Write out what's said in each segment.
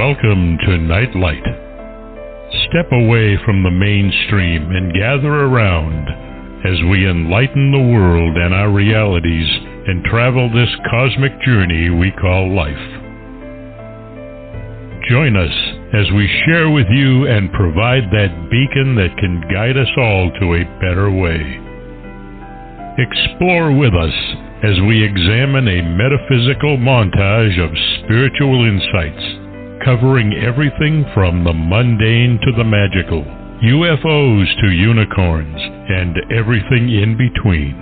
Welcome to Nightlight. Step away from the mainstream and gather around as we enlighten the world and our realities and travel this cosmic journey we call life. Join us as we share with you and provide that beacon that can guide us all to a better way. Explore with us as we examine a metaphysical montage of spiritual insights, covering everything from the mundane to the magical, UFOs to unicorns, and everything in between.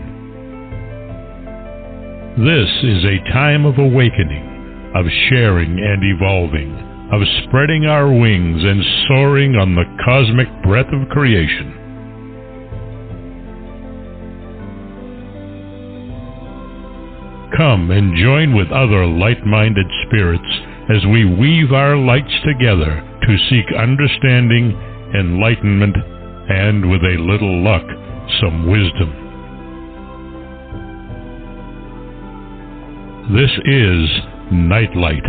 This is a time of awakening, of sharing and evolving, of spreading our wings and soaring on the cosmic breath of creation. Come and join with other light-minded spirits as we weave our lights together to seek understanding, enlightenment, and, with a little luck, some wisdom. This is Nightlight,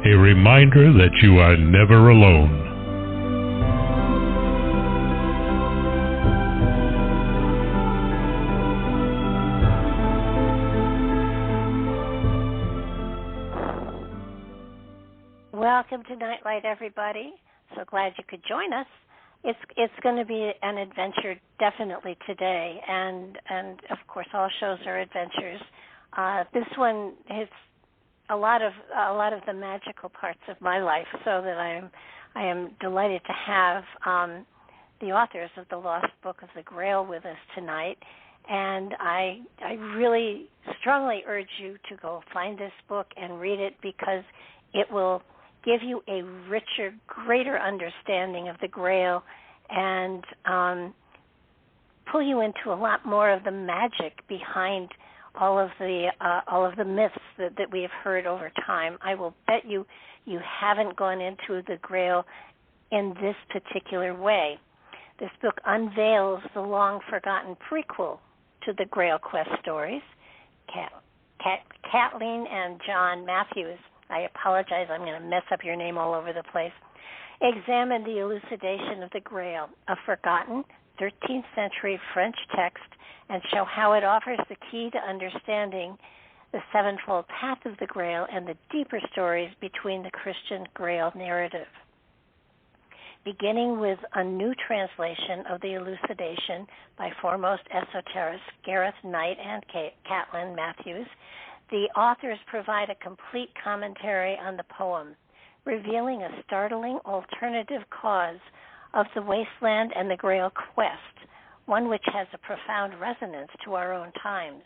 a reminder that you are never alone. Welcome to Nightlight, everybody. So glad you could join us. It's going to be an adventure definitely today, and of course all shows are adventures. This one hits a lot of the magical parts of my life, so that I am delighted to have the authors of the Lost Book of the Grail with us tonight. And I really strongly urge you to go find this book and read it, because it will give you a richer, greater understanding of the Grail, and pull you into a lot more of the magic behind all of the myths that we have heard over time. I will bet you haven't gone into the Grail in this particular way. This book unveils the long-forgotten prequel to the Grail Quest stories. Caitlín and John Matthews, I apologize, I'm going to mess up your name all over the place, examine the elucidation of the Grail, a forgotten 13th century French text, and show how it offers the key to understanding the sevenfold path of the Grail and the deeper stories between the Christian Grail narrative. Beginning with a new translation of the Elucidation by foremost esoterists Gareth and Caitlín Matthews, the authors provide a complete commentary on the poem, revealing a startling alternative cause of the Wasteland and the Grail quest, one which has a profound resonance to our own times.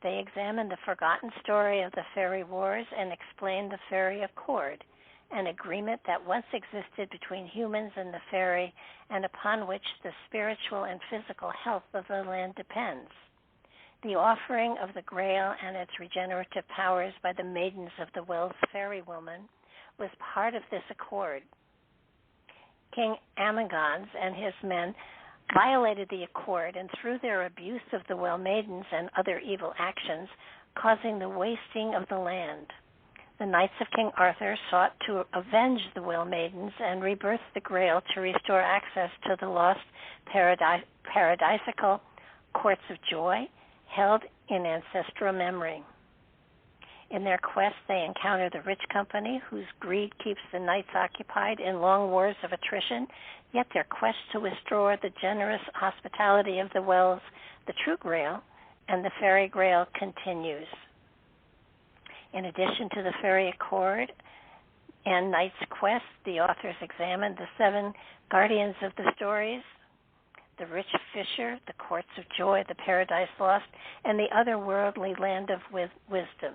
They examine the forgotten story of the Faery Wars and explain the Faery Accord, an agreement that once existed between humans and the Faery, and upon which the spiritual and physical health of the land depends. The offering of the Grail and its regenerative powers by the maidens of the Wells Faery woman was part of this accord. King Amangons and his men violated the accord, and through their abuse of the Well Maidens and other evil actions, causing the wasting of the land. The Knights of King Arthur sought to avenge the Well Maidens and rebirth the Grail to restore access to the lost paradisiacal courts of joy held in ancestral memory. In their quest, they encounter the rich company whose greed keeps the knights occupied in long wars of attrition, yet their quest to restore the generous hospitality of the Wells, the true Grail, and the Faery Grail continues. In addition to the Faery Accord and Knight's Quest, the authors examine the 7 guardians of the stories, the rich fisher, the courts of joy, the paradise lost, and the otherworldly land of wisdom.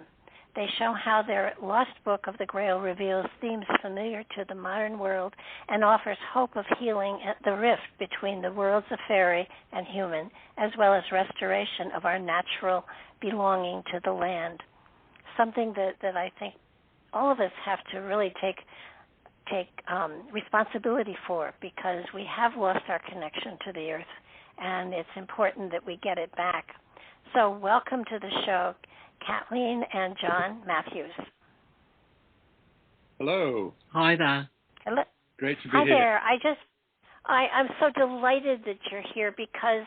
They show how their lost book of the Grail reveals themes familiar to the modern world and offers hope of healing at the rift between the worlds of fairy and human, as well as restoration of our natural belonging to the land. Something that I think all of us have to really take responsibility for, because we have lost our connection to the earth, and it's important that we get it back. So welcome to the show, Caitlín and John Matthews. Hello. Hi there. Hello. Great to be Hi here. there. I'm so delighted that you're here because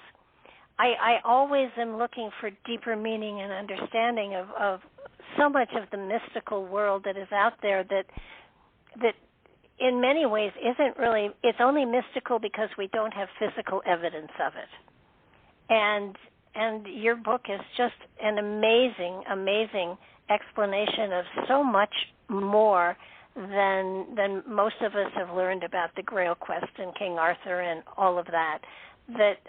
I always am looking for deeper meaning and understanding of so much of the mystical world that is out there that in many ways isn't really, it's only mystical because we don't have physical evidence of it. And your book is just an amazing explanation of so much more than most of us have learned about the Grail quest and King Arthur and all of that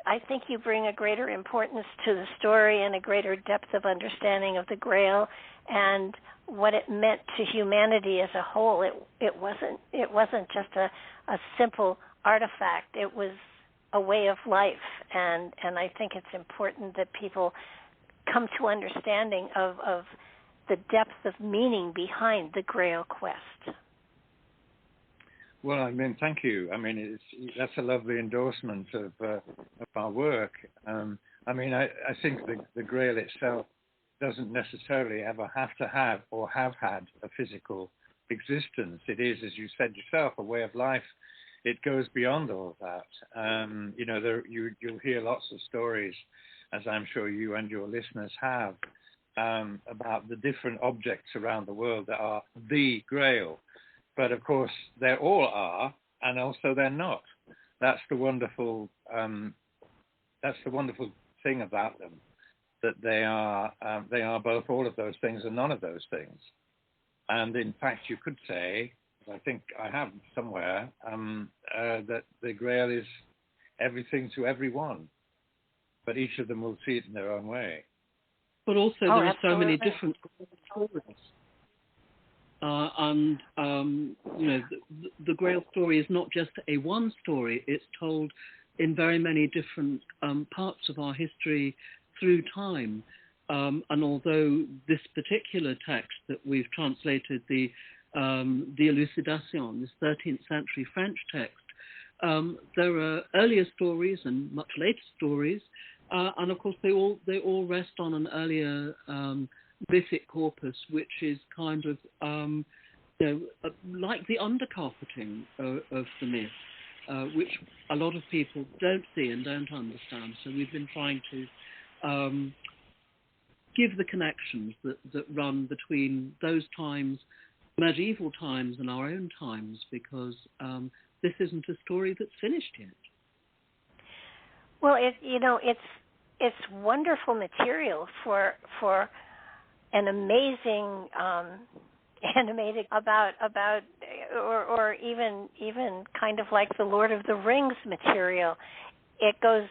I think you bring a greater importance to the story and a greater depth of understanding of the Grail and what it meant to humanity as a whole. It wasn't just a simple artifact. It was a way of life, and I think it's important that people come to understanding of the depth of meaning behind the Grail quest. Well, I mean, thank you. I mean, that's a lovely endorsement of our work. I mean, I think the Grail itself doesn't necessarily ever have to have or have had a physical existence. It is, as you said yourself, a way of life. It goes beyond all of that. You know, you'll hear lots of stories, as I'm sure you and your listeners have, about the different objects around the world that are the Grail. But of course, they all are, and also they're not. That's the wonderful thing about them, that they are both all of those things and none of those things. And in fact, you could say, I think I have somewhere, that the Grail is everything to everyone, but each of them will see it in their own way. But also there are so many absolutely. different stories. And you know, the Grail story is not just a one story. It's told in very many different parts of our history through time. And although this particular text that we've translated, the Elucidation, this 13th century French text, there are earlier stories and much later stories, and of course they all rest on an earlier mythic corpus, which is kind of like the undercarpeting of the myth, which a lot of people don't see and don't understand. So we've been trying to give the connections that run between those times, medieval times, and our own times, because this isn't a story that's finished yet. Well, it's wonderful material for an amazing animated about or even kind of like the Lord of the Rings material. It goes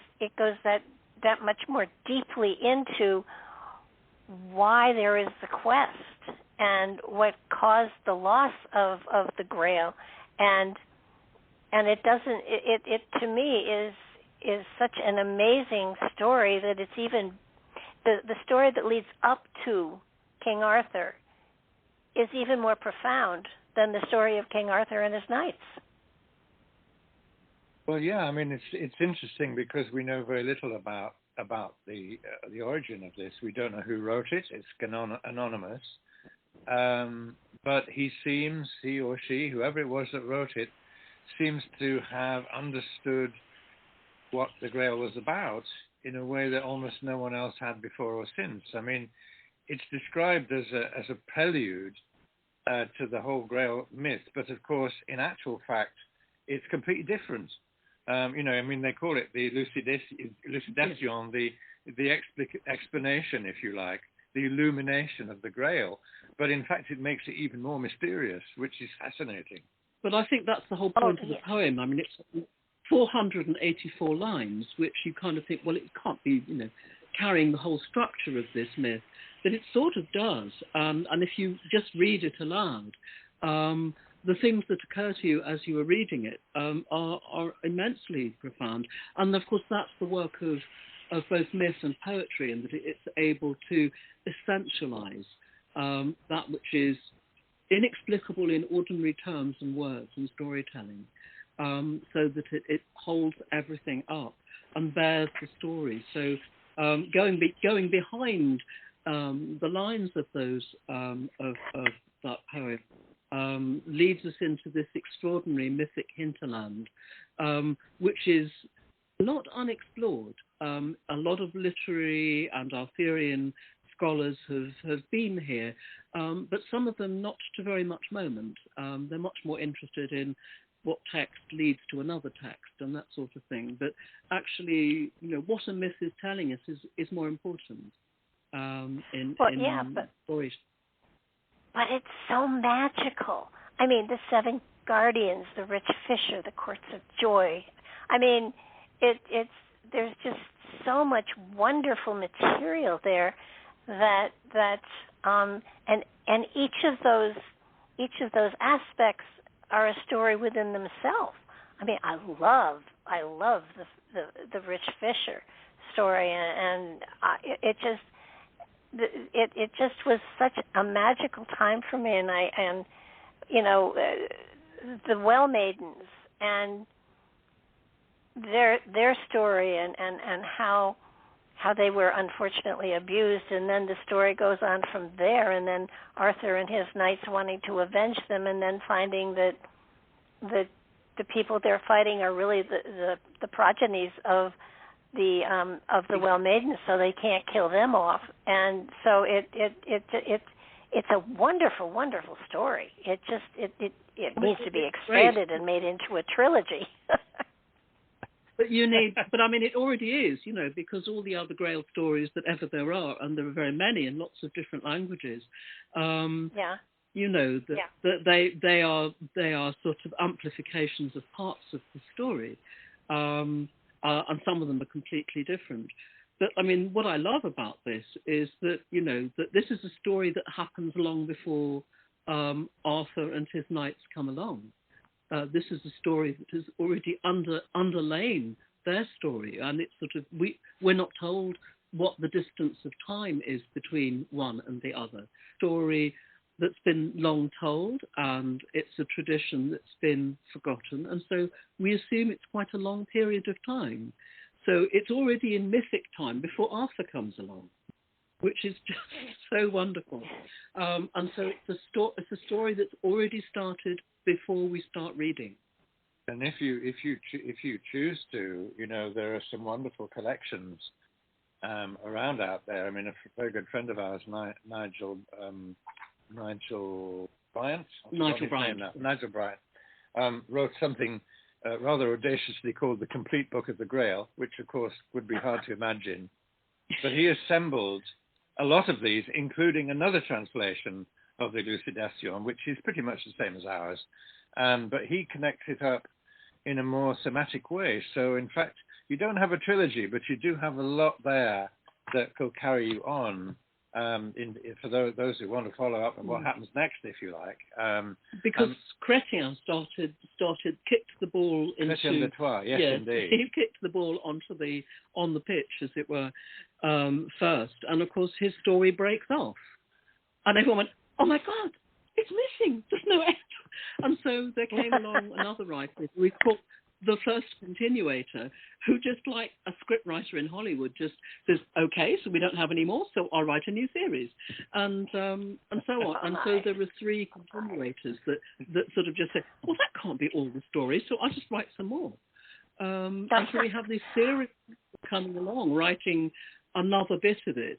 that much more deeply into why there is the quest and what caused the loss of the Grail, and it doesn't. It to me is such an amazing story that it's even the story that leads up to King Arthur is even more profound than the story of King Arthur and his knights. Well, yeah, I mean, it's interesting because we know very little about the origin of this. We don't know who wrote it. It's anonymous. But he or she, whoever it was that wrote it, seems to have understood what the Grail was about in a way that almost no one else had before or since. I mean, it's described as a prelude to the whole Grail myth, but of course, in actual fact, it's completely different. You know, I mean, they call it the Elucidation, the explanation, if you like, the illumination of the Grail. But in fact, it makes it even more mysterious, which is fascinating. But I think that's the whole point of the poem. I mean, it's 484 lines, which you kind of think, well, it can't be, you know, carrying the whole structure of this myth, but it sort of does. And if you just read it aloud, the things that occur to you as you are reading it are immensely profound. And of course, that's the work of both myth and poetry, and that it's able to essentialize that which is inexplicable in ordinary terms and words and storytelling, so that it holds everything up and bears the story. So going behind the lines of those of that poem leads us into this extraordinary mythic hinterland, which is not unexplored. A lot of literary and Arthurian scholars have been here, but some of them not to very much moment. They're much more interested in what text leads to another text and that sort of thing. But actually, what a myth is telling us is more important in stories. But it's so magical. I mean, the seven guardians, the rich fisher, the courts of joy. I mean, there's just so much wonderful material there that and each of those aspects are a story within themselves. I mean, I love the rich fisher story, and it just was such a magical time for me, and the Well Maidens and their story and how they were unfortunately abused, and then the story goes on from there, and then Arthur and his knights wanting to avenge them, and then finding that the people they're fighting are really the progenies of the Well Maidens, so they can't kill them off. And so it's a wonderful, wonderful story. It needs to be expanded and made into a trilogy. But I mean, it already is, because all the other Grail stories that ever there are, and there are very many in lots of different languages, that they are sort of amplifications of parts of the story, and some of them are completely different. But I mean, what I love about this is that that this is a story that happens long before Arthur and his knights come along. This is a story that has already underlain their story, and it's sort of we're not told what the distance of time is between one and the other. Story that's been long told, and it's a tradition that's been forgotten, and so we assume it's quite a long period of time. So it's already in mythic time before Arthur comes along, which is just so wonderful. And so it's a story that's already started before we start reading. And if you choose to, there are some wonderful collections around out there. I mean, a very good friend of ours, Nigel Bryant, wrote something rather audaciously called The Complete Book of the Grail, which of course would be hard to imagine. But he assembled a lot of these, including another translation of the Elucidation, which is pretty much the same as ours. But he connects it up in a more thematic way. So in fact, you don't have a trilogy, but you do have a lot there that will carry you on for those who want to follow up on what happens next, if you like. Because Chrétien kicked the ball into... Chrétien de Troyes, yes, indeed. He kicked the ball on the pitch, as it were, first. And of course, his story breaks off. And everyone went, oh my God, it's missing. There's no end. And so there came along another writer we called the first continuator, who just like a scriptwriter in Hollywood just says, okay, so we don't have any more, so I'll write a new series, and so on. And so there were three continuators that sort of just say, well, that can't be all the stories, so I'll just write some more. And so we have this series coming along, writing another bit of it,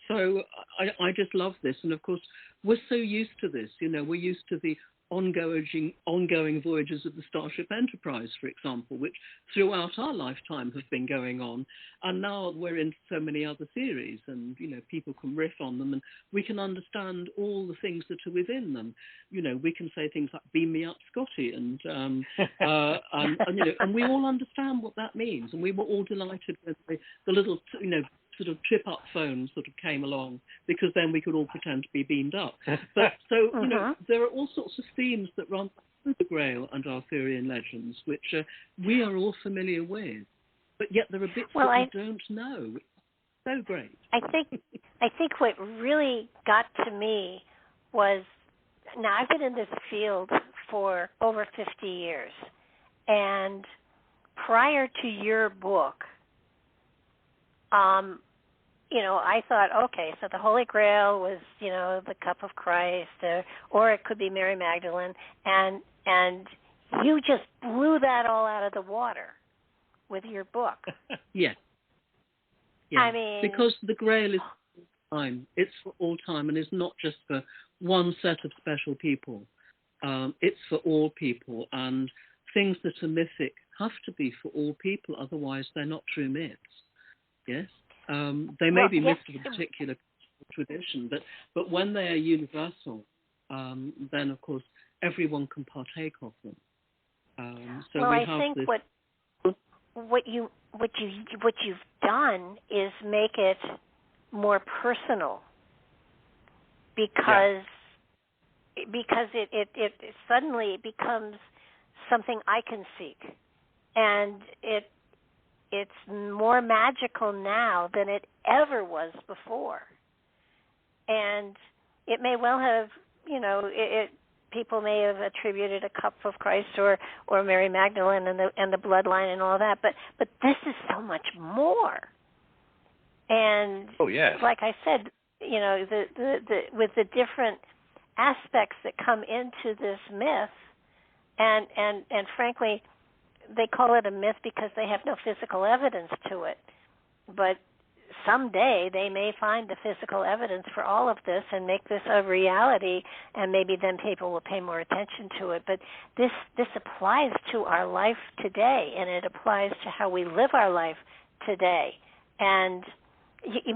So I just love this. And of course, we're so used to this, we're used to the ongoing voyages of the Starship Enterprise, for example, which throughout our lifetime have been going on. And now we're in so many other series, and, people can riff on them, and we can understand all the things that are within them. We can say things like, beam me up, Scotty, and we all understand what that means. And we were all delighted when the little, sort of trip-up phone sort of came along, because then we could all pretend to be beamed up. But so, there are all sorts of themes that run through the Grail and Arthurian legends, which we are all familiar with, but yet there are bits that we don't know. It's so great. I think what really got to me was, now I've been in this field for over 50 years, and prior to your book, I thought, okay, so the Holy Grail was, the cup of Christ, or it could be Mary Magdalene, and you just blew that all out of the water with your book. Yeah. I mean, because the Grail is for all time. It's for all time, and it's not just for one set of special people. It's for all people, and things that are mythic have to be for all people, otherwise they're not true myths. Yes? They may be myths of a particular tradition, but when they are universal, then of course everyone can partake of them. I think what you've done is make it more personal, because it suddenly becomes something I can seek, and it's more magical now than it ever was before. And it may well have, people may have attributed a cup of Christ or Mary Magdalene and the bloodline and all that, but this is so much more. And like I said, with the different aspects that come into this myth, and frankly, they call it a myth because they have no physical evidence to it. But someday they may find the physical evidence for all of this and make this a reality, and maybe then people will pay more attention to it. But this applies to our life today, and it applies to how we live our life today. And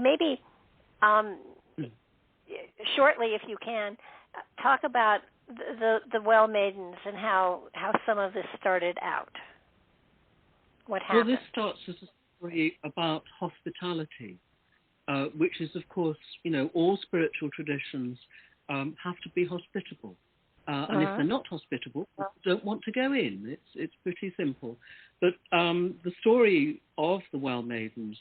maybe shortly, if you can, talk about the Well Maidens and how some of this started out. What happened? Well, this starts as a story about hospitality, which is, of course, all spiritual traditions have to be hospitable. And if they're not hospitable, don't want to go in. It's pretty simple. But the story of the Well Maidens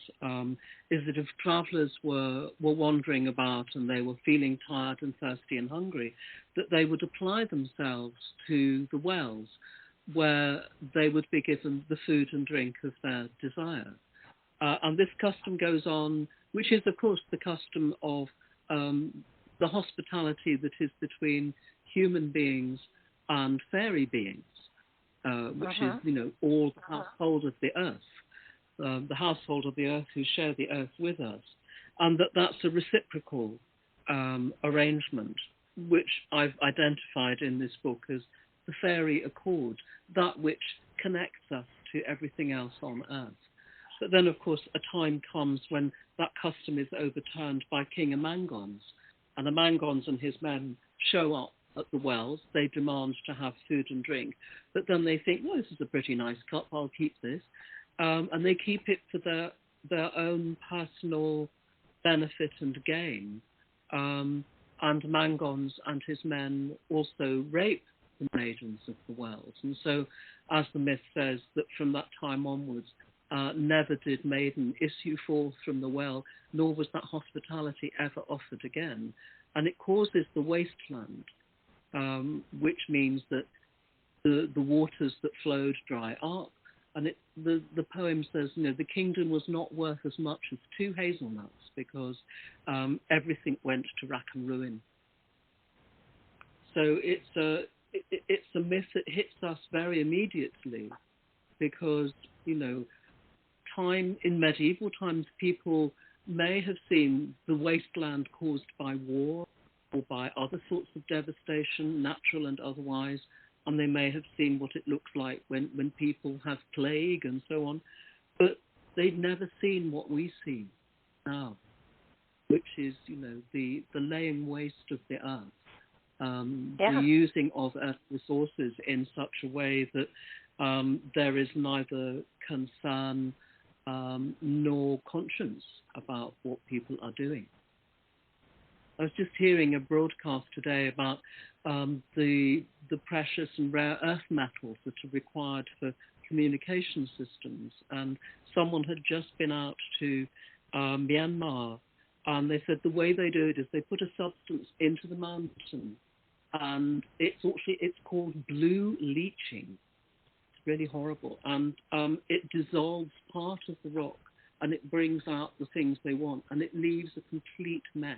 is that if travellers were wandering about and they were feeling tired and thirsty and hungry, that they would apply themselves to the wells, where they would be given the food and drink of their desire. And this custom goes on, which is, of course, the custom of the hospitality that is between human beings and fairy beings, which is, all the household of the earth, the household of the earth who share the earth with us. And that's a reciprocal arrangement, which I've identified in this book as the Faery Accord, that which connects us to everything else on earth. But then, of course, a time comes when that custom is overturned by King Amangons, and Amangons and his men show up at the wells. They demand to have food and drink, but then they think, well, this is a pretty nice cup, I'll keep this. And they keep it for their own personal benefit and gain. And Amangons and his men also rape the maidens of the wells. And so, as the myth says, that from that time onwards, never did maiden issue forth from the well, nor was that hospitality ever offered again. And it causes the wasteland, which means that the waters that flowed dry up. And the poem says, the kingdom was not worth as much as 2 hazelnuts, because everything went to rack and ruin. So it's a myth that hits us very immediately, because, in medieval times, people may have seen the wasteland caused by war or by other sorts of devastation, natural and otherwise, and they may have seen what it looks like when people have plague and so on, but they've never seen what we see now, which is, the laying waste of the earth. The using of earth resources in such a way that there is neither concern nor conscience about what people are doing. I was just hearing a broadcast today about the precious and rare earth metals that are required for communication systems, and someone had just been out to Myanmar, and they said the way they do it is they put a substance into the mountain, and it's called blue leaching. It's really horrible, and it dissolves part of the rock and it brings out the things they want, and it leaves a complete mess.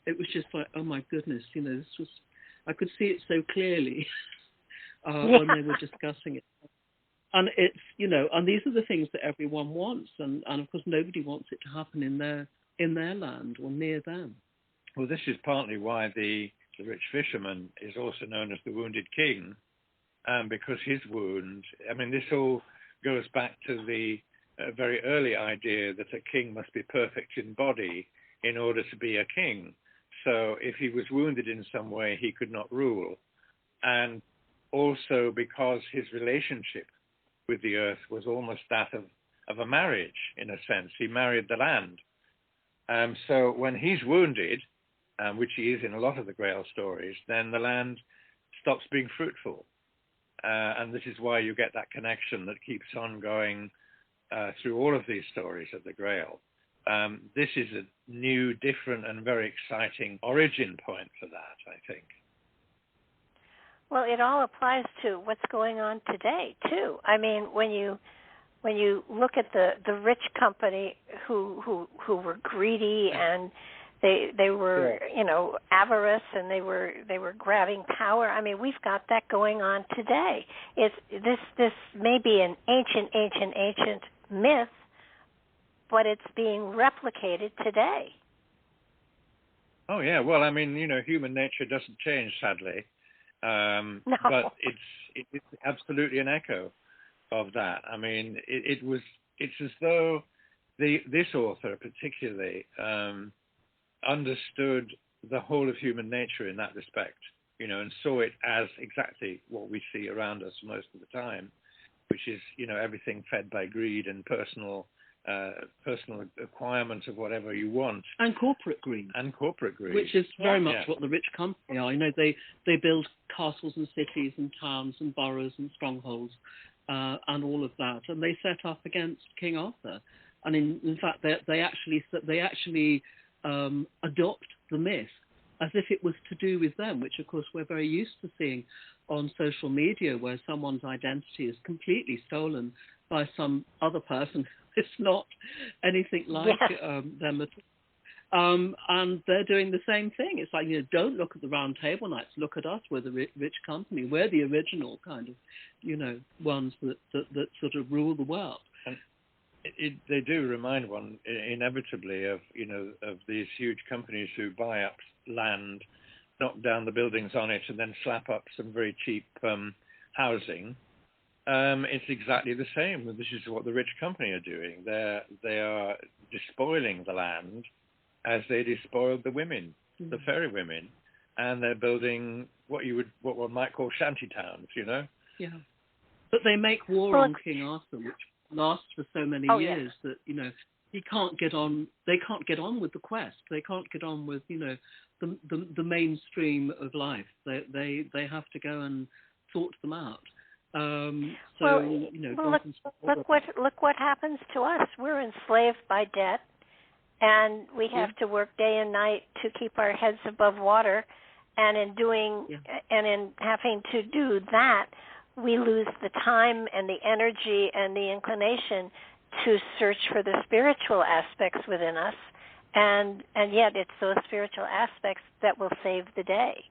It was just like, oh my goodness, this was, I could see it so clearly when they were discussing it. And it's, and these are the things that everyone wants, and of course nobody wants it to happen in their land or near them. Well, this is partly why the rich fisherman is also known as the wounded king, because his wound, this all goes back to the very early idea that a king must be perfect in body in order to be a king. So if he was wounded in some way, he could not rule. And also because his relationship with the earth was almost that of a marriage, in a sense. He married the land. So when he's wounded, which he is in a lot of the Grail stories, then the land stops being fruitful. And this is why you get that connection that keeps on going through all of these stories of the Grail. This is a new, different, and very exciting origin point for that, I think. Well, it all applies to what's going on today, too. When you look at the rich company who were greedy and they were avarice, and they were grabbing power. We've got that going on today. This may be an ancient myth, but it's being replicated today. Oh yeah, well, human nature doesn't change, sadly. No. But it's absolutely an echo of that. It's as though this author particularly understood the whole of human nature in that respect, and saw it as exactly what we see around us most of the time, which is, everything fed by greed and personal acquirement of whatever you want. And corporate greed. Which is very much what the rich company are. They build castles and cities and towns and boroughs and strongholds and all of that. And they set up against King Arthur. And in fact, they actually adopt the myth as if it was to do with them, which of course we're very used to seeing on social media, where someone's identity is completely stolen by some other person. It's not anything like them at all. And they're doing the same thing. It's like, don't look at the Round Table Knights, look at us. We're the rich company. We're the original kind of, ones that sort of rule the world. They do remind one inevitably of these huge companies who buy up land, knock down the buildings on it, and then slap up some very cheap housing. It's exactly the same. This is what the rich company are doing. They are despoiling the land as they despoiled the women, the fairy women, and they're building what one might call shanty towns. Yeah, but they make war on King Arthur, which lasts for so many years that he can't get on. They can't get on with the quest. They can't get on with the mainstream of life. They have to go and sort them out. Look what happens to us. We're enslaved by debt, and we have to work day and night to keep our heads above water. And in having to do that, we lose the time and the energy and the inclination to search for the spiritual aspects within us. And yet it's those spiritual aspects that will save the day,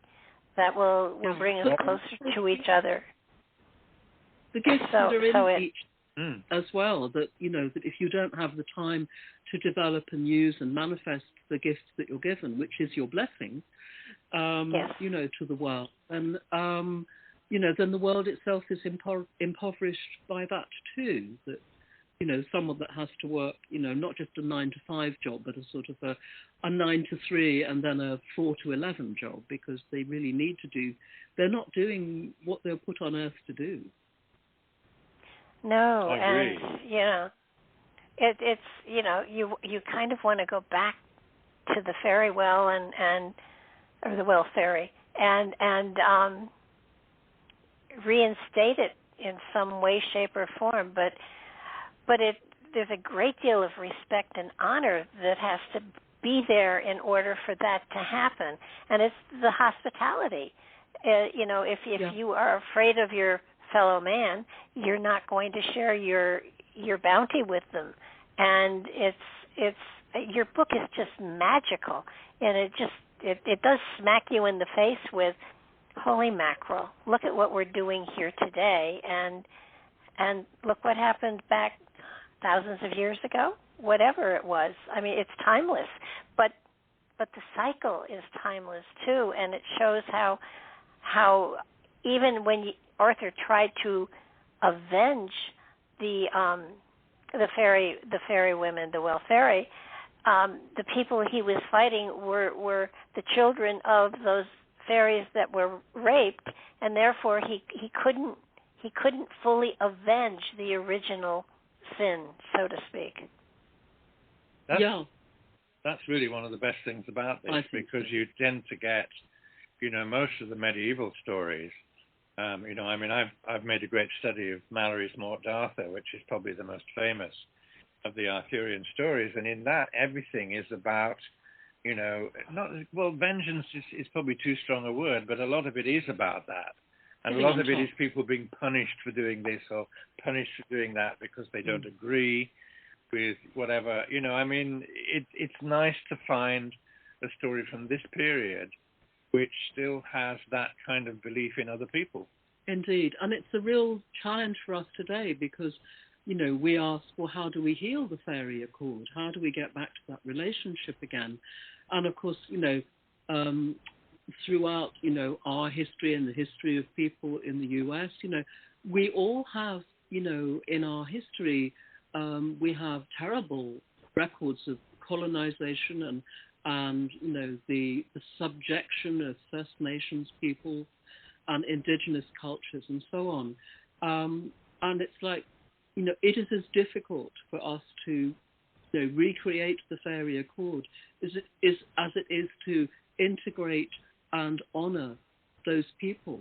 that will bring us closer to each other. The gifts that are in each as well, that that if you don't have the time to develop and use and manifest the gifts that you're given, which is your blessing, to the world, and then the world itself is impoverished by that too. That someone that has to work, not just a 9-to-5 job, but a sort of a 9 to 3 and then a 4 to 11 job, because they really need to do. They're not doing what they're put on earth to do. No, and it's you kind of want to go back to the fairy well or the Well Faery and reinstate it in some way, shape, or form, but there's a great deal of respect and honor that has to be there in order for that to happen, and it's the hospitality. If you are afraid of your fellow man, you're not going to share your bounty with them. and it's your book is just magical, and it does smack you in the face with, holy mackerel, look at what we're doing here today, and look what happened back thousands of years ago, whatever it was. I mean, it's timeless, but the cycle is timeless too, and it shows how even when Arthur tried to avenge the fairy women, the Well Faery, the people he was fighting were the children of those fairies that were raped, and therefore he couldn't fully avenge the original sin, so to speak. That's really one of the best things about this, because you tend to get, most of the medieval stories. I've made a great study of Mallory's Morte d'Arthur, which is probably the most famous of the Arthurian stories, and in that everything is about, vengeance is probably too strong a word, but a lot of it is about that, and a lot of it is people being punished for doing this or punished for doing that because they don't agree with whatever. It's nice to find a story from this period which still has that kind of belief in other people. Indeed, and it's a real challenge for us today because, we ask, well, how do we heal the Faery Accord? How do we get back to that relationship again? And of course, throughout, our history and the history of people in the US, we all have, in our history, we have terrible records of colonization and the subjection of First Nations people and indigenous cultures and so on. And it's like, it is as difficult for us to recreate the Faery Accord as it is to integrate and honor those people,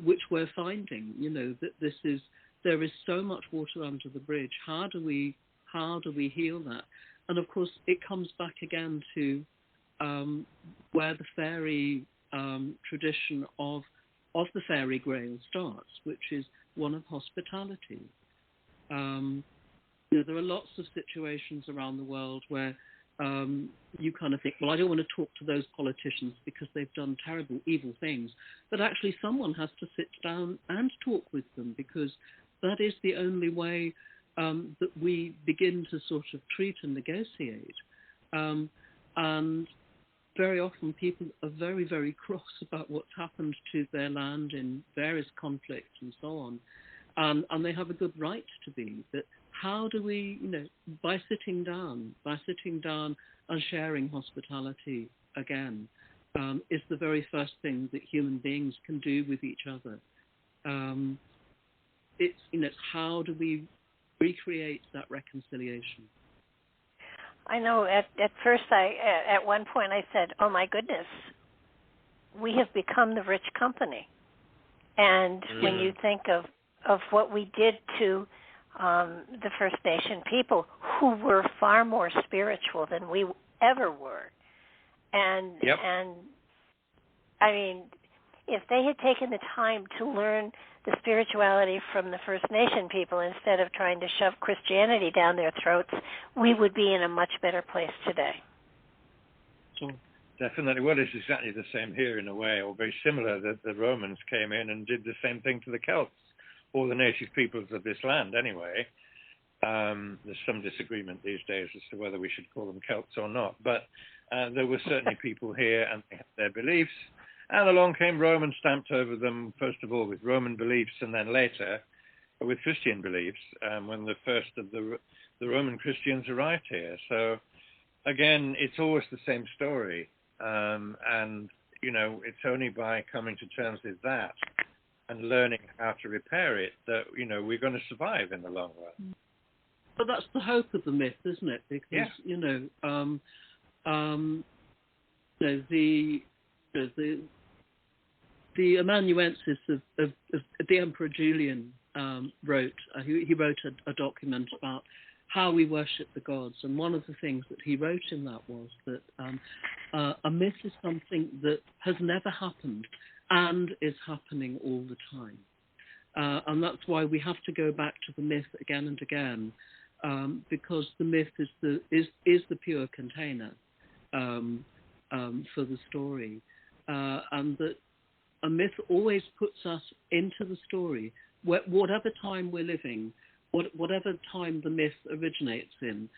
which we're finding, that there is so much water under the bridge. How do we heal that? And of course, it comes back again to where the fairy tradition of the Faery Grail starts, which is one of hospitality. There are lots of situations around the world where you kind of think, well, I don't want to talk to those politicians because they've done terrible, evil things. But actually, someone has to sit down and talk with them, because that is the only way that we begin to sort of treat and negotiate. And very often people are very, very cross about what's happened to their land in various conflicts and so on. And they have a good right to be. But how do we, by sitting down and sharing hospitality again, is the very first thing that human beings can do with each other. It's how do we recreate that reconciliation? I know at first at one point I said, oh my goodness, we have become the rich company. And when you think of what we did to the First Nation people, who were far more spiritual than we ever were. And I mean, if they had taken the time to learn the spirituality from the First Nation people instead of trying to shove Christianity down their throats, we would be in a much better place today. Definitely. Well, it's exactly the same here in a way, or very similar. The Romans came in and did the same thing to the Celts, or the native peoples of this land anyway. There's some disagreement these days as to whether we should call them Celts or not, but there were certainly people here and they had their beliefs, and along came Rome and stamped over them, first of all with Roman beliefs and then later with Christian beliefs, when the first of the Roman Christians arrived here. So again, it's always the same story, and it's only by coming to terms with that and learning how to repair it that we're going to survive in the long run. But that's the hope of the myth, isn't it? Because the amanuensis of the Emperor Julian wrote. He wrote a document about how we worship the gods, and one of the things that he wrote in that was that a myth is something that has never happened and is happening all the time. And that's why we have to go back to the myth again and again, because the myth is the pure container for the story, and that a myth always puts us into the story, whatever time we're living, whatever time the myth originates in.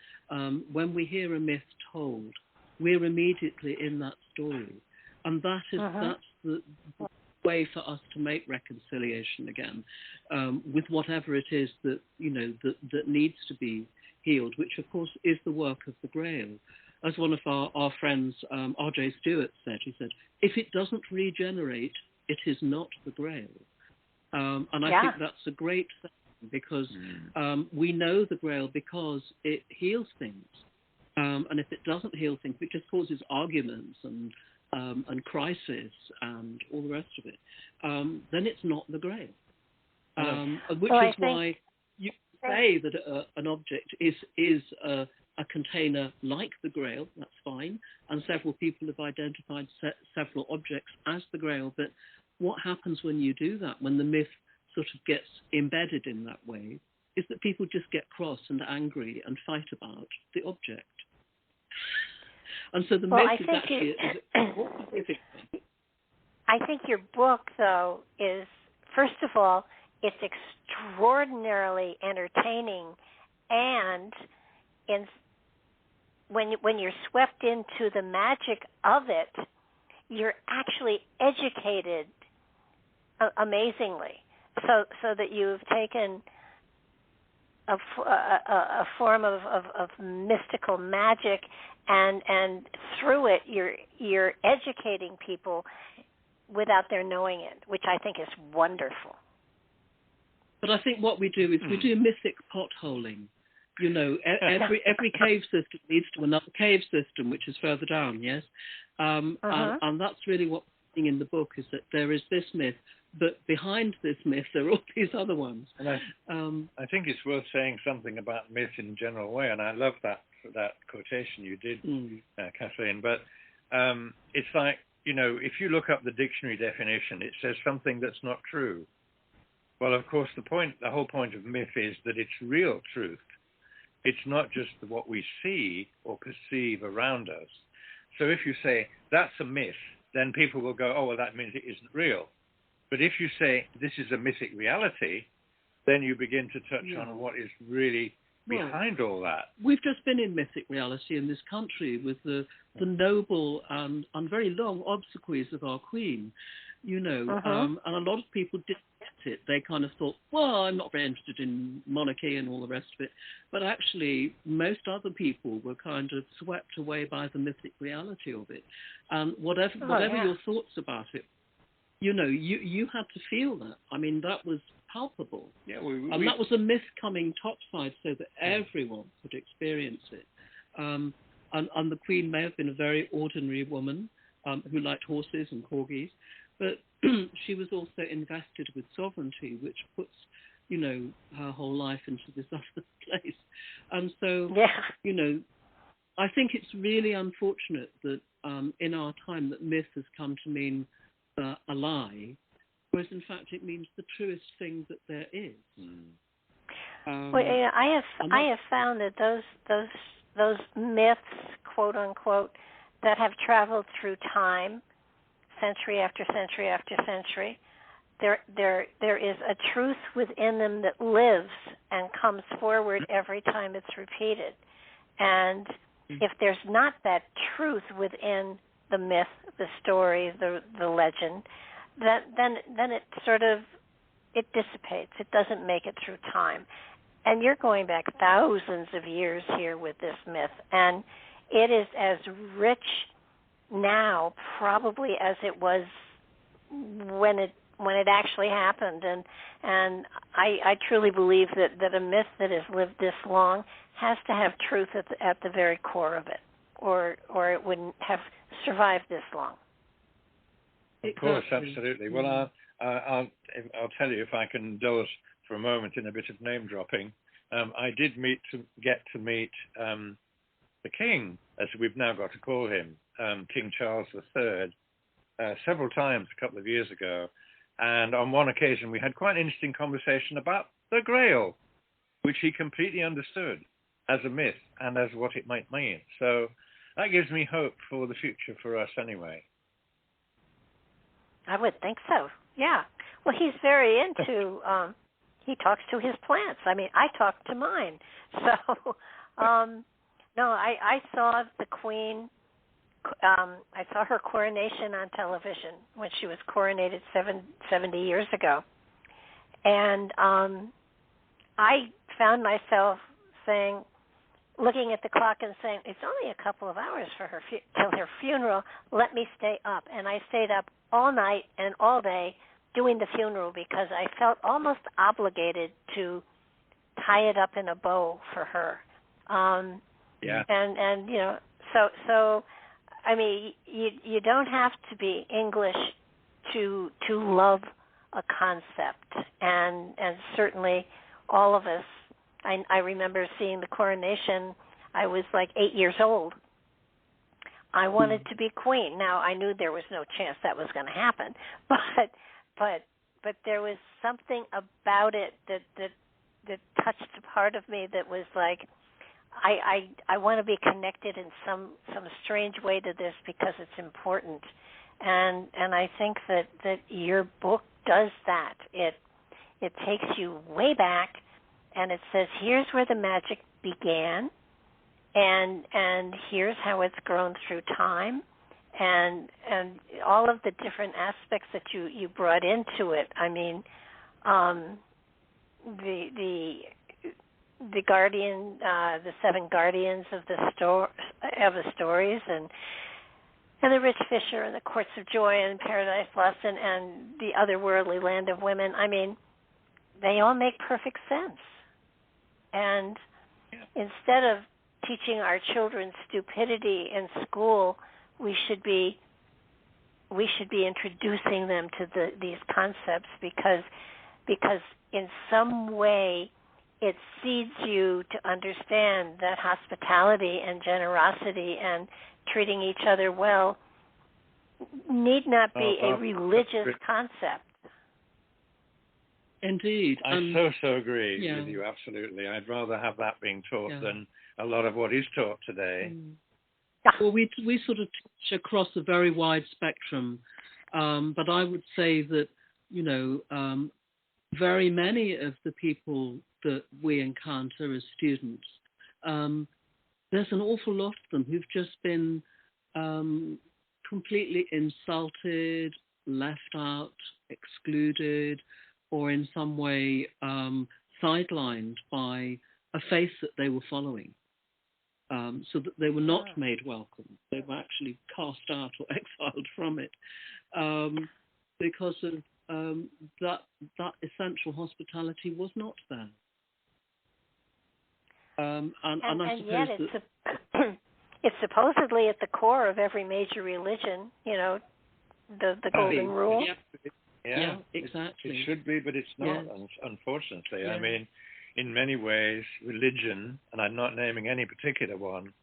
When we hear a myth told, we're immediately in that story, and that's the way for us to make reconciliation again with whatever it is that that needs to be healed, which of course is the work of the Grail. As one of our friends, R.J. Stewart, said, he said, if it doesn't regenerate, it is not the Grail. And I think that's a great thing, because we know the Grail because it heals things. And if it doesn't heal things, it just causes arguments and crisis and all the rest of it, then it's not the Grail. Which is why you say that an object is a container like the Grail. That's fine, and several people have identified several objects as the Grail. But what happens when you do that, when the myth sort of gets embedded in that way, is that people just get cross and angry and fight about the object. And so the myth is actually I think your book, though, is, first of all, it's extraordinarily entertaining, and when you're swept into the magic of it, you're actually educated amazingly. So that you've taken a form of mystical magic, and through it you're educating people without their knowing it, which I think is wonderful. But I think what we do is we do mythic potholing. Every cave system leads to another cave system, which is further down, yes? And that's really what we're seeing in the book, is that there is this myth, but behind this myth there are all these other ones. And I think it's worth saying something about myth in a general way, and I love that quotation you did, Kathleen. But it's like, if you look up the dictionary definition, it says something that's not true. Well, of course, the whole point of myth is that it's real truth. It's not just what we see or perceive around us. So if you say that's a myth, then people will go, oh, well, that means it isn't real. But if you say this is a mythic reality, then you begin to touch on what is really behind all that. We've just been in mythic reality in this country with the noble and very long obsequies of our Queen, and a lot of people didn't get it. They kind of thought, well, I'm not very interested in monarchy and all the rest of it. But actually, most other people were kind of swept away by the mythic reality of it. And whatever your thoughts about it, you had to feel that. I mean, that was palpable. Yeah, and that was a myth coming topside so that everyone could experience it. And the Queen may have been a very ordinary woman who liked horses and corgis, but she was also invested with sovereignty, which puts, her whole life into this other place. And so, I think it's really unfortunate that in our time that myth has come to mean a lie, whereas in fact it means the truest thing that there is. I have found that those myths, quote unquote, that have traveled through time, century after century after century, there is a truth within them that lives and comes forward every time it's repeated. And if there's not that truth within the myth, the story, the legend, then it sort of, it dissipates. It doesn't make it through time. And you're going back thousands of years here with this myth, and it is as rich now probably as it was when it actually happened. And I truly believe that a myth that has lived this long has to have truth at the very core of it, or it wouldn't have survived this long. Of course, absolutely. Well, I'll tell you, if I can indulge for a moment in a bit of name dropping. I did get to meet the King, as we've now got to call him, King Charles III, several times a couple of years ago. And on one occasion, we had quite an interesting conversation about the Grail, which he completely understood. as a myth and as what it might mean. So that gives me hope for the future for us anyway. I would think so. Yeah. Well, he's very into. He talks to his plants. I mean, I talk to mine. So, no, I saw the Queen. I saw her coronation on television when she was coronated 70 years ago, and I found myself saying, looking at the clock and saying, "It's only a couple of hours for her till her funeral. Let me stay up." And I stayed up all night and all day doing the funeral because I felt almost obligated to tie it up in a bow for her. Yeah. And you know, so I mean, you don't have to be English to love a concept, and certainly all of us. I remember seeing the coronation. I was like 8 years old. I wanted to be queen. Now I knew there was no chance that was going to happen, but there was something about it that touched a part of me that was like, I want to be connected in some strange way to this because it's important, and I think that your book does that. It takes you way back, and it says here's where the magic began, and here's how it's grown through time, and all of the different aspects that you brought into it. I mean, the guardian, the seven guardians of the stories, and the rich fisher, and the courts of joy, and paradise lost, and the otherworldly land of women. I mean, they all make perfect sense. And instead of teaching our children stupidity in school, we should be introducing them to these concepts because in some way it seeds you to understand that hospitality and generosity and treating each other well need not be a religious concept. Indeed. I so agree with you, absolutely. I'd rather have that being taught than a lot of what is taught today. Well, we sort of teach across a very wide spectrum, but I would say that, you know, very many of the people that we encounter as students, there's an awful lot of them who've just been completely insulted, left out, excluded, or in some way sidelined by a faith that they were following, so that they were not made welcome. They were actually cast out or exiled from it because of that essential hospitality was not there. And I suppose yet it's supposedly at the core of every major religion, you know, the golden rule. Yeah, exactly. It should be, but it's not, unfortunately. Yeah. I mean, in many ways, religion, and I'm not naming any particular one,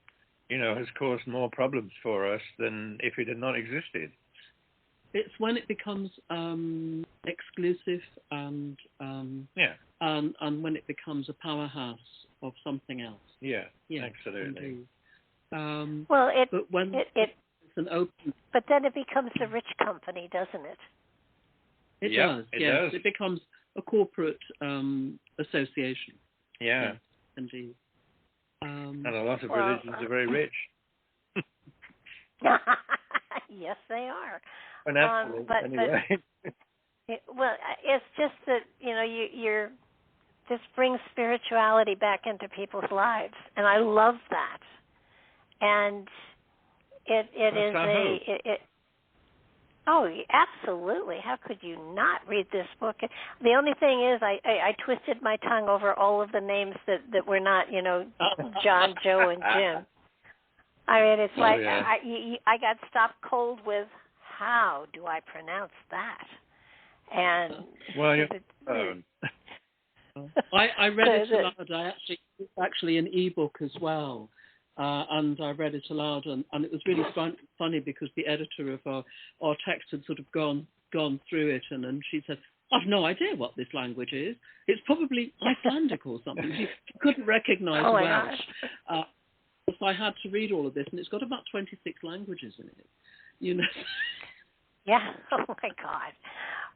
you know, has caused more problems for us than if it had not existed. It's when it becomes exclusive and when it becomes a powerhouse of something else. Yeah, absolutely. Well, it's an open. But then it becomes a rich company, doesn't it? It does. It becomes a corporate association. Yeah. Yes, indeed. And a lot of religions are very rich. Yes, they are. Anyway. It's just that, you know, this brings spirituality back into people's lives, and I love that. And Oh, absolutely. How could you not read this book? The only thing is I twisted my tongue over all of the names that were not, you know, John, Joe, and Jim. I mean, it's I got stopped cold with, how do I pronounce that? And I read it aloud. It's actually an ebook as well. And I read it aloud, and it was really funny because the editor of our text had sort of gone through it, and she said, I've no idea what this language is. It's probably Icelandic or something. You couldn't recognise Welsh. So I had to read all of this, and it's got about 26 languages in it. You know. Yeah. Oh my God.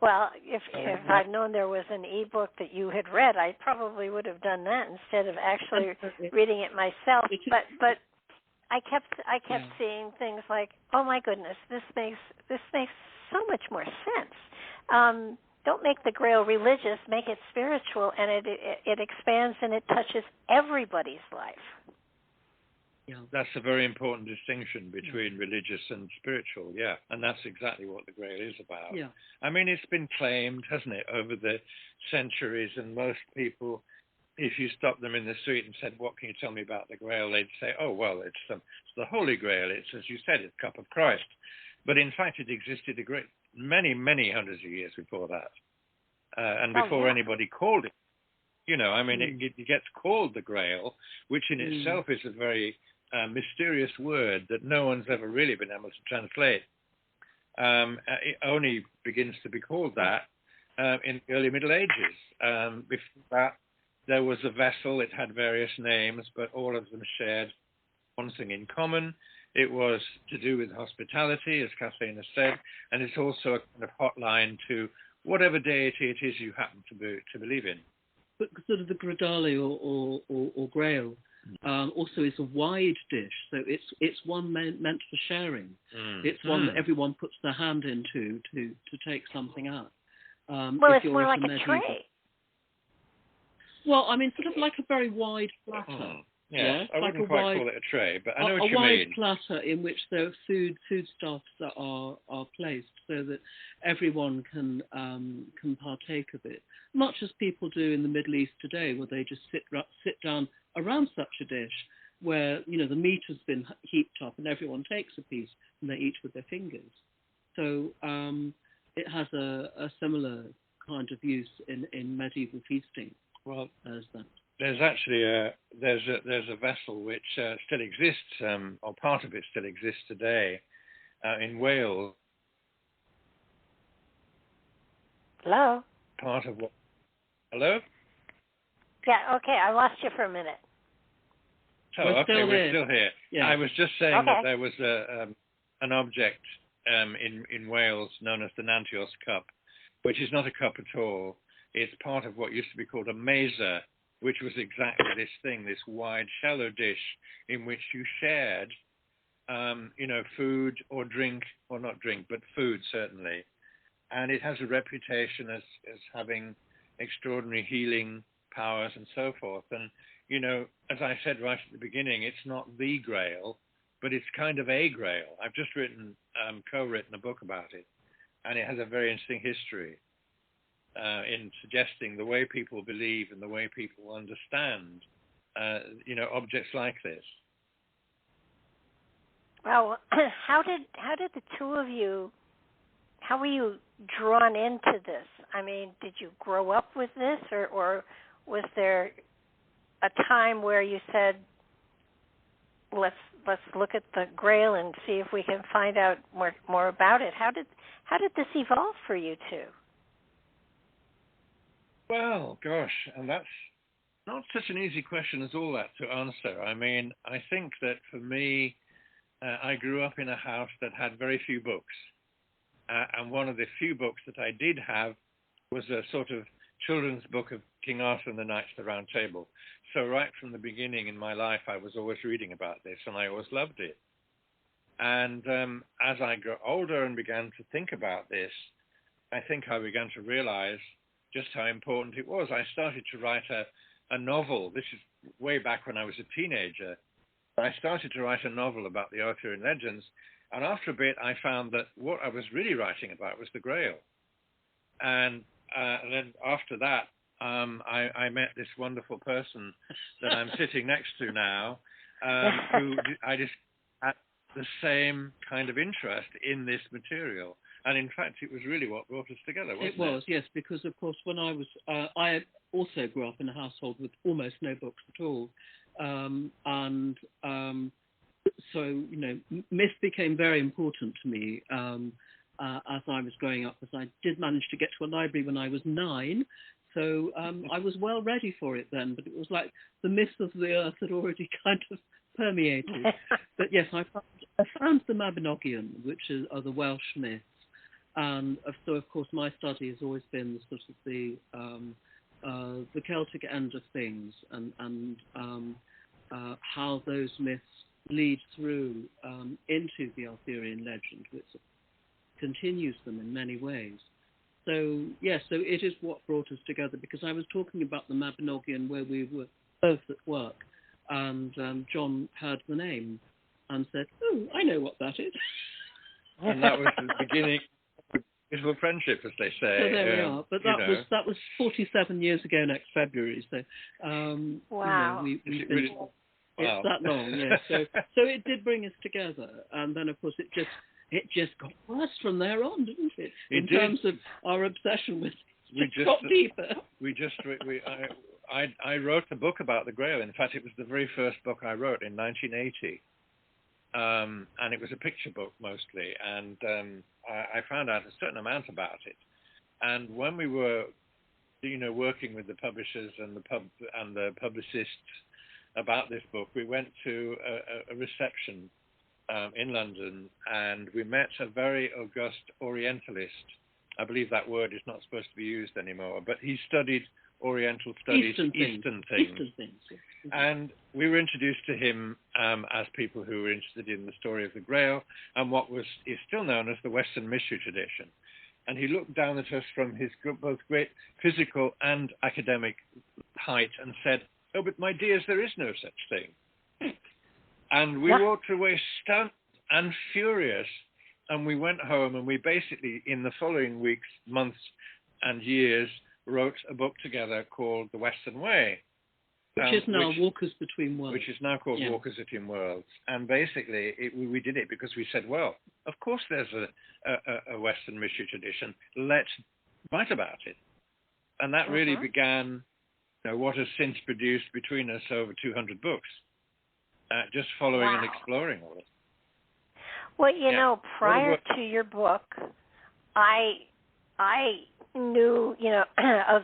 Well, if I'd known there was an e-book that you had read, I probably would have done that instead of actually reading it myself. But I kept seeing things like, oh my goodness, this makes so much more sense. Don't make the Grail religious, make it spiritual, and it expands and it touches everybody's life. Yeah. That's a very important distinction between religious and spiritual, and that's exactly what the Grail is about. Yeah. I mean, it's been claimed, hasn't it, over the centuries, and most people, if you stopped them in the street and said, what can you tell me about the Grail, they'd say, oh, well, it's the Holy Grail. It's, as you said, it's the cup of Christ. But in fact, it existed many, many hundreds of years before that, and before anybody called it. You know, I mean, it gets called the Grail, which in itself is a very mysterious word that no one's ever really been able to translate. It only begins to be called that in the early Middle Ages. Before that, there was a vessel. It had various names, but all of them shared one thing in common. It was to do with hospitality, as Kathleen has said, and it's also a kind of hotline to whatever deity it is you happen to believe in. But sort of the Gradale or Grail also is a wide dish, so it's one meant for sharing. It's one that everyone puts their hand into to take something out. Well, it's more like a tray. Well, I mean, sort of like a very wide platter. Yes, I wouldn't quite call it a tray, but I know what you mean. A wide platter in which the foodstuffs are placed so that everyone can partake of it, much as people do in the Middle East today, where they just sit down around such a dish where, you know, the meat has been heaped up and everyone takes a piece and they eat with their fingers. So it has a similar kind of use in medieval feasting. Well, as that. There's actually there's a vessel which still exists, or part of it still exists today, in Wales. Hello. Part of what? Hello. Yeah. Okay. I lost you for a minute. Oh, okay. We're still here. Yeah. I was just saying that there was an object in Wales known as the Nantios cup, which is not a cup at all. It's part of what used to be called a mesa, which was exactly this thing, this wide, shallow dish in which you shared, food or drink, or not drink, but food, certainly. And it has a reputation as having extraordinary healing powers and so forth. And, you know, as I said right at the beginning, it's not the Grail, but it's kind of a Grail. I've just co-written a book about it, and it has a very interesting history. In suggesting the way people believe and the way people understand, objects like this. Well, how did the two of you? How were you drawn into this? I mean, did you grow up with this, or was there a time where you said, let's look at the Grail and see if we can find out more about it? How did this evolve for you two? Well, gosh, and that's not such an easy question as all that to answer. I mean, I think that for me, I grew up in a house that had very few books. And one of the few books that I did have was a sort of children's book of King Arthur and the Knights of the Round Table. So right from the beginning in my life, I was always reading about this, and I always loved it. And as I grew older and began to think about this, I think I began to realize just how important it was. I started to write a novel. This is way back when I was a teenager. I started to write a novel about the Arthurian legends, and after a bit I found that what I was really writing about was the Grail. And then after that, I met this wonderful person that I'm sitting next to now, who I just had the same kind of interest in this material. And in fact, it was really what brought us together, wasn't it? It was, yes, because of course, when I was, I also grew up in a household with almost no books at all, so you know, myth became very important to me. as I was growing up, because I did manage to get to a library when I was 9. So I was well ready for it then, but it was like the myth of the earth had already kind of permeated. But yes, I found the Mabinogion, which are the Welsh myths. And so, of course, my study has always been sort of the Celtic end of things and how those myths lead through into the Arthurian legend, which continues them in many ways. So, yes, so it is what brought us together, because I was talking about the Mabinogion where we were both at work, and John heard the name and said, "Oh, I know what that is." And that was the beginning of beautiful friendship, as they say. So there we are. But that was 47 years ago next February. So, wow. We've been... It's that long, yes. So it did bring us together, and then of course it just got worse from there on, didn't it? In terms of our obsession with it, just got deeper. I wrote a book about the Grail. In fact, it was the very first book I wrote in 1980, and it was a picture book mostly. And I found out a certain amount about it. And when we were, working with the publishers and the publicists about this book, we went to a reception in London, and we met a very august Orientalist. I believe that word is not supposed to be used anymore, but he studied Oriental studies, Eastern things. And we were introduced to him as people who were interested in the story of the Grail and what is still known as the Western mystery tradition. And he looked down at us from his both great physical and academic height and said, "Oh, but my dears, there is no such thing." And we walked away stunned and furious, and we went home, and we basically, in the following weeks, months, and years, wrote a book together called The Western Way. Which is now Walkers Between Worlds. Which is now called Walkers Between Worlds. And basically, we did it because we said, well, of course there's a Western mystery tradition. Let's write about it. And that really began what has since produced between us over 200 books, just following and exploring all it. Well, prior to your book, I knew, of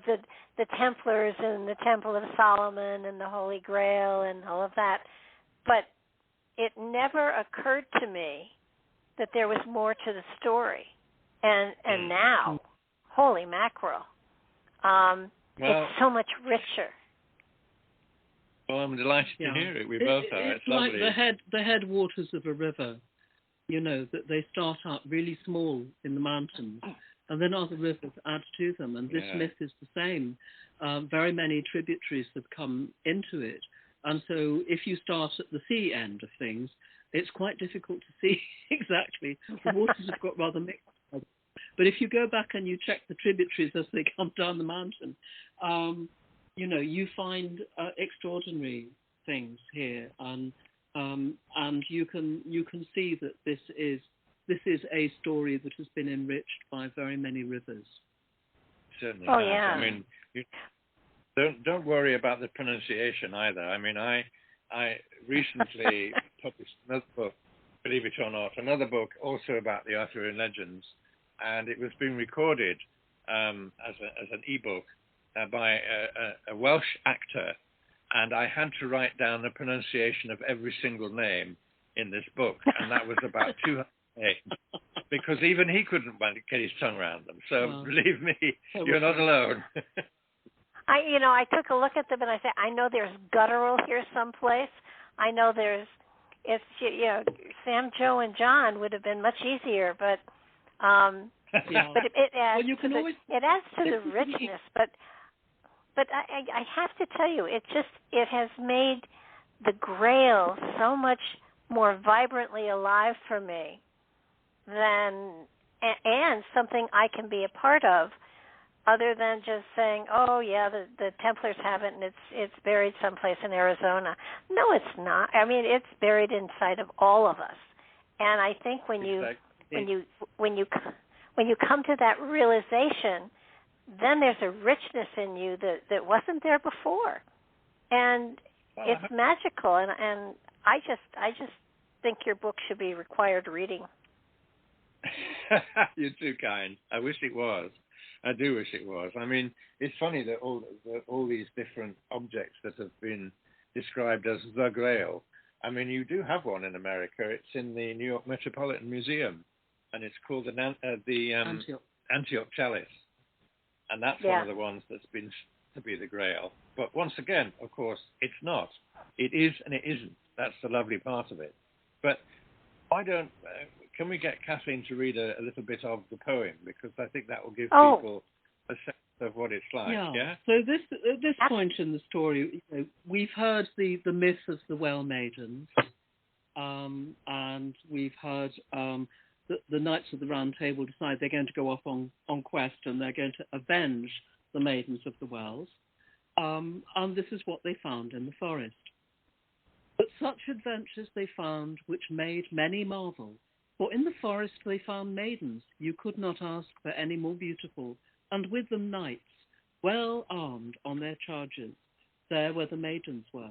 the Templars and the Temple of Solomon and the Holy Grail and all of that, but it never occurred to me that there was more to the story. And now, holy mackerel, it's so much richer. Well, I'm delighted to hear it. We both are. It's like lovely. the headwaters of a river, that they start out really small in the mountains, and then other rivers add to them. And this myth is the same. Very many tributaries have come into it. And so if you start at the sea end of things, it's quite difficult to see exactly. The waters have got rather mixed. But if you go back and you check the tributaries as they come down the mountain, you find extraordinary things here, and you can see that this is a story that has been enriched by very many rivers. Certainly. Oh, yeah. I mean, don't worry about the pronunciation either. I mean, I recently published another book, believe it or not, another book also about the Arthurian legends, and it was being recorded as an ebook by a Welsh actor, and I had to write down the pronunciation of every single name in this book, and that was about 200 names, because even he couldn't get his tongue around them. So believe me, you're not alone. I took a look at them and I said, I know there's guttural here someplace. I know Sam, Joe, and John would have been much easier, but but it adds to the richness. But I have to tell you, it has made the Grail so much more vibrantly alive for me and something I can be a part of, other than just saying, oh yeah, the Templars have it and it's buried someplace in Arizona. No, it's not. I mean, it's buried inside of all of us. And I think when you come to that realization, then there's a richness in you that wasn't there before, and it's magical. And I just think your book should be required reading. You're too kind. I wish it was. I do wish it was. I mean, it's funny that all these different objects that have been described as the Grail. I mean, you do have one in America. It's in the New York Metropolitan Museum, and it's called the Antioch Chalice, and that's one of the ones that's been to be the Grail. But once again, of course, it's not. It is and it isn't. That's the lovely part of it. But why don't? Can we get Kathleen to read a little bit of the poem, because I think that will give people a sense of what it's like. Yeah. So at this point in the story, we've heard the myth of the Well Maidens, and we've heard the Knights of the Round Table decide they're going to go off on quest, and they're going to avenge the Maidens of the Wells. And this is what they found in the forest. But such adventures they found which made many marvel. For in the forest they found maidens you could not ask for any more beautiful, and with them knights, well armed on their chargers, there where the maidens were.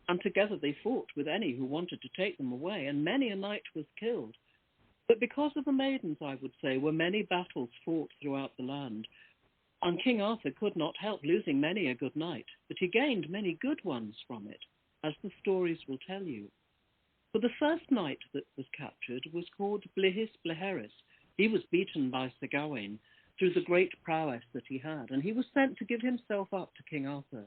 And together they fought with any who wanted to take them away, and many a knight was killed. But because of the maidens, I would say, were many battles fought throughout the land, and King Arthur could not help losing many a good knight, but he gained many good ones from it, as the stories will tell you. For the first knight that was captured was called Blihis Bleheris. He was beaten by Sir Gawain through the great prowess that he had, and he was sent to give himself up to King Arthur.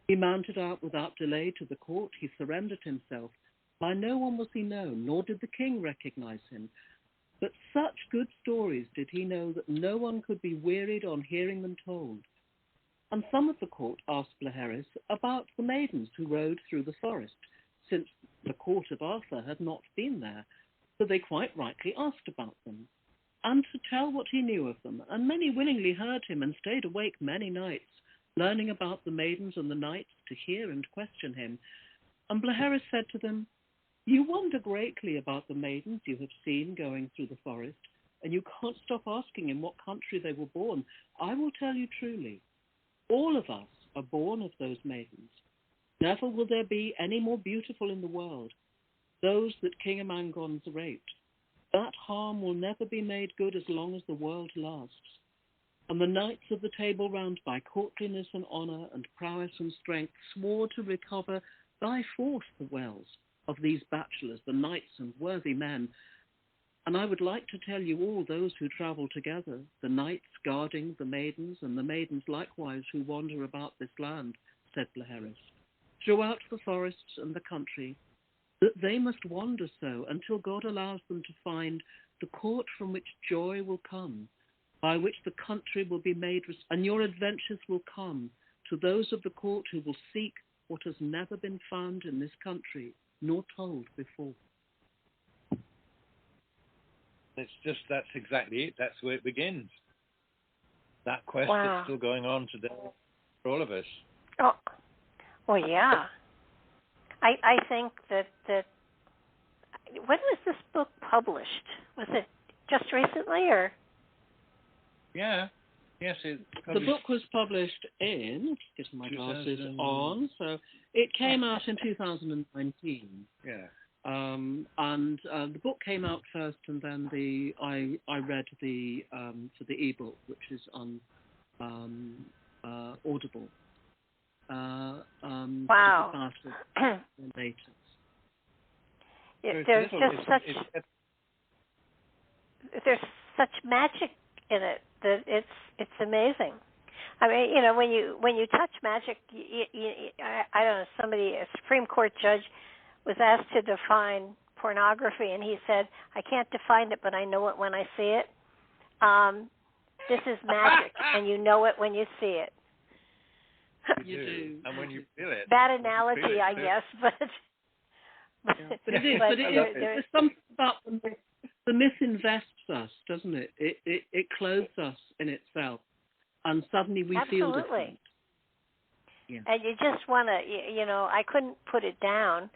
He mounted out without delay to the court. He surrendered himself. By no one was he known, nor did the king recognize him. But such good stories did he know that no one could be wearied on hearing them told. And some of the court asked Bleheris about the maidens who rode through the forest, since the court of Arthur had not been there, so they quite rightly asked about them, and to tell what he knew of them. And many willingly heard him, and stayed awake many nights, learning about the maidens and the knights, to hear and question him. And Bleheris said to them, "You wonder greatly about the maidens you have seen going through the forest, and you can't stop asking in what country they were born. I will tell you truly, all of us are born of those maidens. Never will there be any more beautiful in the world, those that King Amangons raped. That harm will never be made good as long as the world lasts. And the knights of the Table Round, by courtliness and honour and prowess and strength, swore to recover by force the wells of these bachelors, the knights and worthy men. And I would like to tell you all those who travel together, the knights guarding the maidens, and the maidens likewise who wander about this land," said Bleheris, "throughout the forests and the country, that they must wander so until God allows them to find the court from which joy will come, by which the country will be made, and your adventures will come to those of the court who will seek what has never been found in this country, nor told before." That's exactly it. That's where it begins. That quest that's still going on today for all of us. Oh, well, yeah. I think that when was this book published? Was it just recently, or? Yeah. Yes, the book was published in, getting my glasses on, so it came out in 2019. Yeah. And the book came out first, and then I read the for the ebook, which is on Audible. Wow. Later. There's such magic in it that it's amazing. I mean, when you touch magic, I don't know. A Supreme Court judge was asked to define pornography, and he said, "I can't define it, but I know it when I see it." This is magic, and you know it when you see it. You do, and when you feel it. Bad analogy, I guess, but it is. But there's something about the myth. The myth invests us, doesn't it? It clothes us in itself, and suddenly we feel different. Yeah. And you just want to, I couldn't put it down,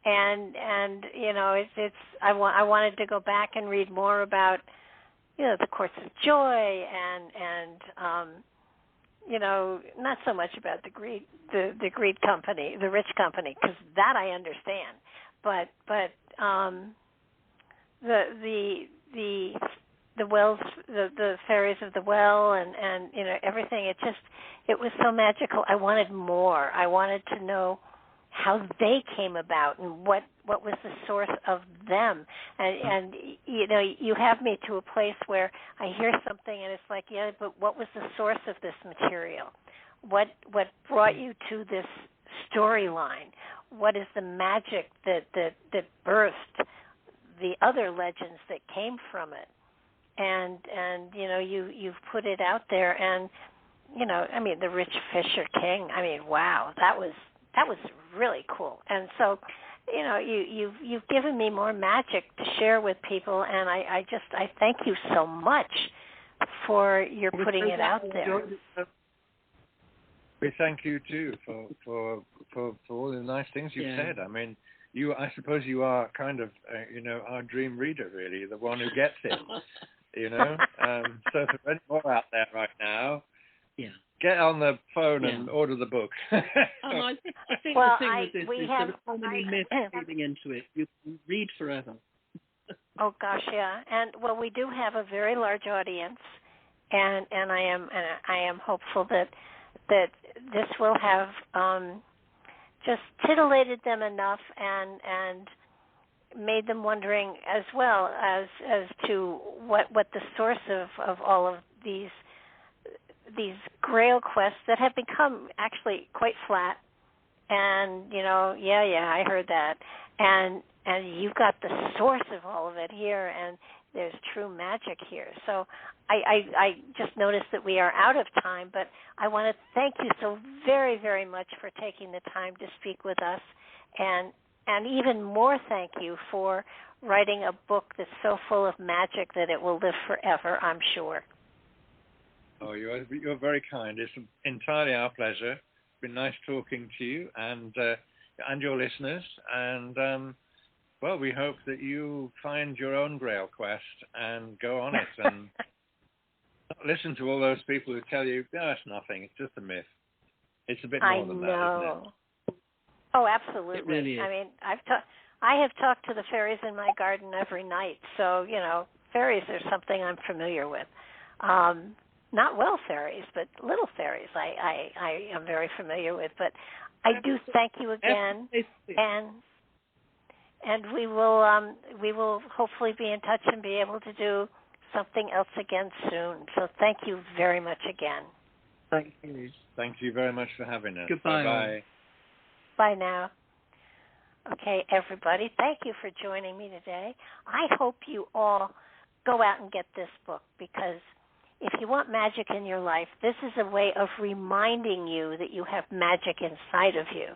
and I wanted to go back and read more about, the Courts of Joy and not so much about the greed company, the rich company, because that I understand, but the wells, the fairies of the well, and everything. It was so magical. I wanted more. I wanted to know how they came about and what was the source of them. And you have me to a place where I hear something and it's like, yeah, but what was the source of this material? What brought you to this storyline? What is the magic that birthed the other legends that came from it? And you've put it out there, and the Rich Fisher King. Wow, that was really cool. And so, you've given me more magic to share with people, and I thank you so much for your putting it out there. We thank you too for all the nice things you've said. I suppose you are kind of our dream reader, really, the one who gets it. So for any more out there right now, get on the phone and order the book. I think the thing with this is there are so many myths coming into it. You can read forever. Oh gosh, yeah, and we do have a very large audience, and I am hopeful that this will have just titillated them enough and made them wondering as well as to what the source of all of these Grail quests that have become actually quite flat. And I heard that. And you've got the source of all of it here, and there's true magic here. So I just noticed that we are out of time, but I want to thank you so very, very much for taking the time to speak with us, and even more thank you for writing a book that's so full of magic that it will live forever, I'm sure. Oh, you're very kind. It's entirely our pleasure. It's been nice talking to you and your listeners, and we hope that you find your own Grail quest and go on it and listen to all those people who tell you, it's nothing, it's just a myth. It's a bit more than that, isn't it? Oh, absolutely. It really is. I have talked to the fairies in my garden every night, so, fairies are something I'm familiar with. Not well fairies, but little fairies I am very familiar with. But I do thank you again, and we will hopefully be in touch and be able to do something else again soon. So thank you very much again. Thank you. Thank you very much for having us. Goodbye. Bye-bye. Bye now. Okay, everybody, thank you for joining me today. I hope you all go out and get this book, because if you want magic in your life, this is a way of reminding you that you have magic inside of you.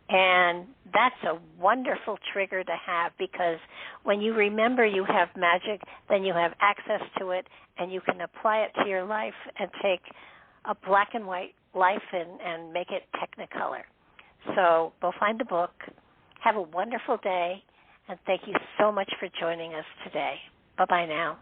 And that's a wonderful trigger to have, because when you remember you have magic, then you have access to it, and you can apply it to your life and take a black and white life and make it technicolor. So go find the book. Have a wonderful day, and thank you so much for joining us today. Bye-bye now.